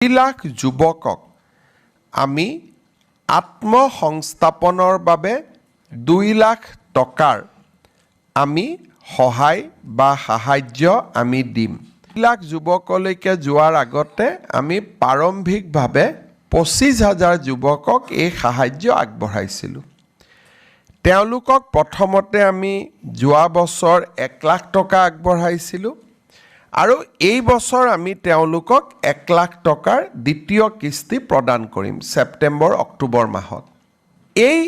2 লাখ যুৱকক আমি আত্মসংস্থাপনৰ বাবে 2 লাখ টকাৰ আমি সহায় বা সাহায্য আমি দিম। 2 লাখ যুৱকলৈকে যোৱাৰ আগতে আমি প্ৰাৰম্ভিকভাৱে 25,000 যুৱকক এই সাহায্য আগবঢ়াইছিলোঁ। তেওঁলোকক প্ৰথমতে আমি যোৱা বছৰ 1 লাখ টকা আগবঢ়াইছিলোঁ আৰু এই বছৰ আমি তেওঁলোকক 1 লাখ টকাৰ দ্বিতীয় কিস্তি প্ৰদান কৰিম ছেপ্টেম্বৰ অক্টোবৰ মাহত। এই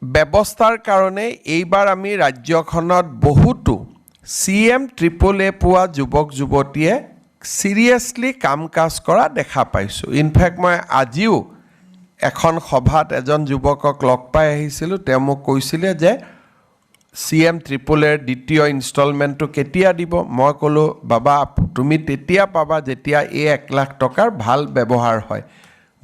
ব্যৱস্থাৰ কাৰণে এইবাৰ আমি ৰাজ্যখনত বহুতো CM-AAA পোৱা যুৱক যুৱতীয়ে সিৰিয়াছলি কাম কাজ কৰা দেখা পাইছোঁ। ইনফেক্ট মই আজিও এখন সভাত এজন যুৱকক লগ পাই আহিছিলোঁ। তেওঁ মোক কৈছিলে যে CM-AAAৰ দ্বিতীয় ইনষ্টলমেণ্টটো কেতিয়া দিব? মই ক'লোঁ বাবা তুমি তেতিয়া পাবা যেতিয়া এই 1 লাখ টকাৰ ভাল ব্যৱহাৰ হয়।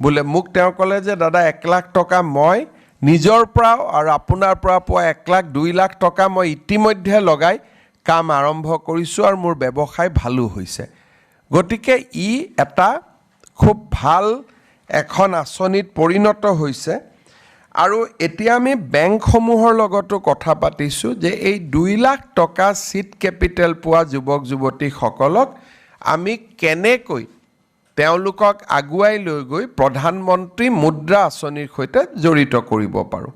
বোলে মোক তেওঁ ক'লে যে দাদা 1 লাখ টকা মই নিজৰ পৰা আৰু আপোনাৰ পৰা পোৱা 1 লাখ 2 লাখ টকা মই ইতিমধ্যে লগাই কাম আৰম্ভ কৰিছোঁ আৰু মোৰ ব্যৱসায় ভালো হৈছে। গতিকে ই এটা খুব ভাল এখন আঁচনিত পৰিণত হৈছে আৰু এতিয়া আমি বেংকসমূহৰ লগতো কথা পাতিছোঁ যে এই 2 লাখ টকা চিট কেপিটেল পোৱা যুৱক যুৱতীসকলক আমি কেনেকৈ তেওঁলোকক আগুৱাই লৈ গৈ প্ৰধানমন্ত্ৰী মুদ্ৰা আঁচনিৰ সৈতে জড়িত কৰিব পাৰোঁ।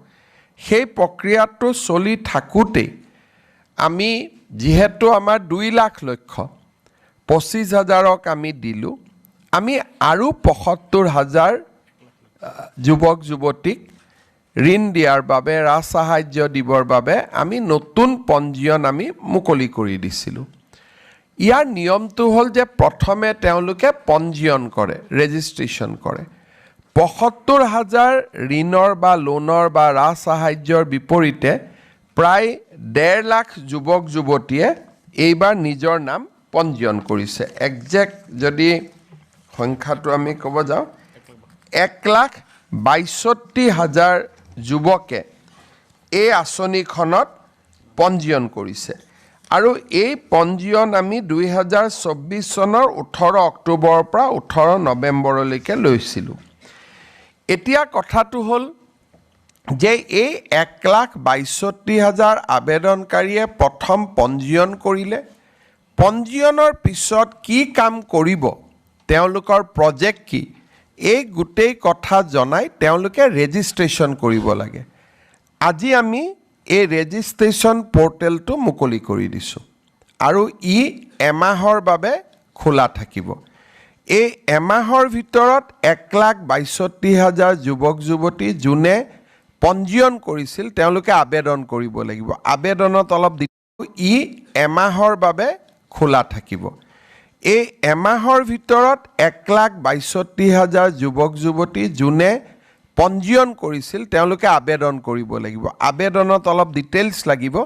সেই প্ৰক্ৰিয়াটো চলি থাকোঁতেই আমি যিহেতু আমাৰ 2 লাখ লক্ষ্য 25,000ক আমি দিলোঁ, আমি আৰু 75,000 যুৱক যুৱতীক ঋণ দিয়াৰ বাবে ৰাজ সাহায্য দিবৰ বাবে আমি নতুন পঞ্জীয়ন আমি মুকলি কৰি দিছিলোঁ। ইয়াৰ নিয়মটো হ'ল যে প্ৰথমে তেওঁলোকে পঞ্জীয়ন কৰে, ৰেজিষ্ট্ৰেশ্যন কৰে। 75,000 ঋণৰ বা লোনৰ বা ৰাজ সাহায্যৰ বিপৰীতে প্ৰায় 1.5 লাখ যুৱক যুৱতীয়ে এইবাৰ নিজৰ নাম পঞ্জীয়ন কৰিছে। একজেক্ট যদি সংখ্যাটো আমি ক'ব যাওঁ 1,62,000 যুৱকে এই আঁচনিখনত পঞ্জীয়ন কৰিছে আৰু এই পঞ্জীয়ন আমি 2024 চনৰ 18 অক্টোবৰৰ পৰা 18 নৱেম্বৰলৈকে লৈছিলোঁ। এতিয়া কথাটো হ'ল যে এই 1,62,000 আবেদনকাৰীয়ে প্ৰথম পঞ্জীয়ন কৰিলে। পঞ্জীয়নৰ পিছত কি কাম কৰিব, তেওঁলোকৰ প্ৰজেক্ট কি, এই গোটেই কথা জনাই তেওঁলোকে ৰেজিষ্ট্ৰেশ্যন কৰিব লাগে। আজি আমি এই ৰেজিষ্ট্ৰেশ্যন পৰ্টেলটো মুকলি কৰি দিছোঁ আৰু ই এমাহৰ বাবে খোলা থাকিব। এই এমাহৰ ভিতৰত 1,62,000 যুৱক যুৱতী যোনে পঞ্জীয়ন কৰিছিল তেওঁলোকে আবেদন কৰিব লাগিব। আবেদনত অলপ ই এমাহৰ বাবে খোলা থাকিব। এই এমাহৰ ভিতৰত 1,62,000 যুৱক যুৱতী যোনে পঞ্জীয়ন কৰিছিল তেওঁলোকে আবেদন কৰিব লাগিব। আবেদনত অলপ ডিটেইলছ লাগিব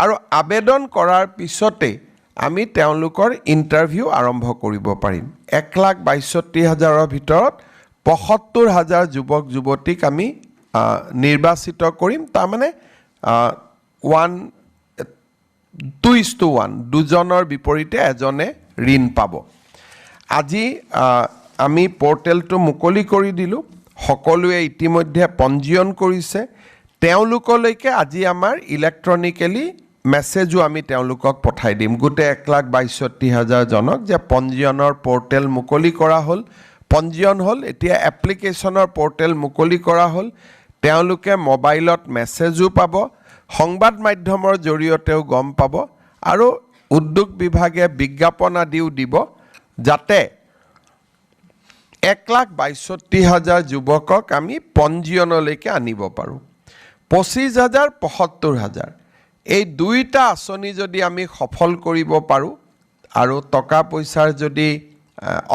আৰু আবেদন কৰাৰ পিছতে আমি তেওঁলোকৰ ইণ্টাৰভিউ আৰম্ভ কৰিব পাৰিম। 1,62,000ৰ ভিতৰত 75,000 যুৱক যুৱতীক আমি নিৰ্বাচিত কৰিম। তাৰমানে 2:1 দুজনৰ বিপৰীতে এজনে ঋণ পাব। আজি আমি পৰ্টেলটো মুকলি কৰি দিলোঁ। সকলোৱে ইতিমধ্যে পঞ্জীয়ন কৰিছে। তেওঁলোকলৈকে আজি আমাৰ ইলেক্ট্ৰনিকেলি মেছেজো আমি তেওঁলোকক পঠাই দিম, গোটেই 1,62,000 জনক, যে পঞ্জীয়নৰ পৰ্টেল মুকলি কৰা হ'ল, পঞ্জীয়ন হ'ল, এতিয়া এপ্লিকেশ্যনৰ পৰ্টেল মুকলি কৰা হ'ল। তেওঁলোকে মোবাইলত মেছেজো পাব, সংবাদ মাধ্যমৰ জৰিয়তেও গম পাব আৰু উদ্যোগ বিভাগে বিজ্ঞাপন আদিও দিব যাতে 1,62,000 যুৱকক আমি পঞ্জীয়নলৈকে আনিব পাৰোঁ। 25,000, 75,000 এই দুইটা আঁচনি যদি আমি সফল কৰিব পাৰোঁ আৰু টকা পইচাৰ যদি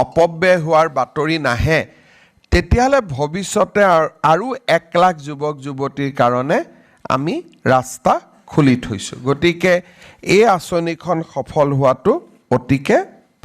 অপব্যয় হোৱাৰ বাতৰি নাহে, তেতিয়াহ'লে ভৱিষ্যতে আৰু 1 লাখ যুৱক যুৱতীৰ কাৰণে আমি ৰাস্তা খুলি থৈছোঁ। গতিকে এই আঁচনিখন সফল হোৱাটো অতিকে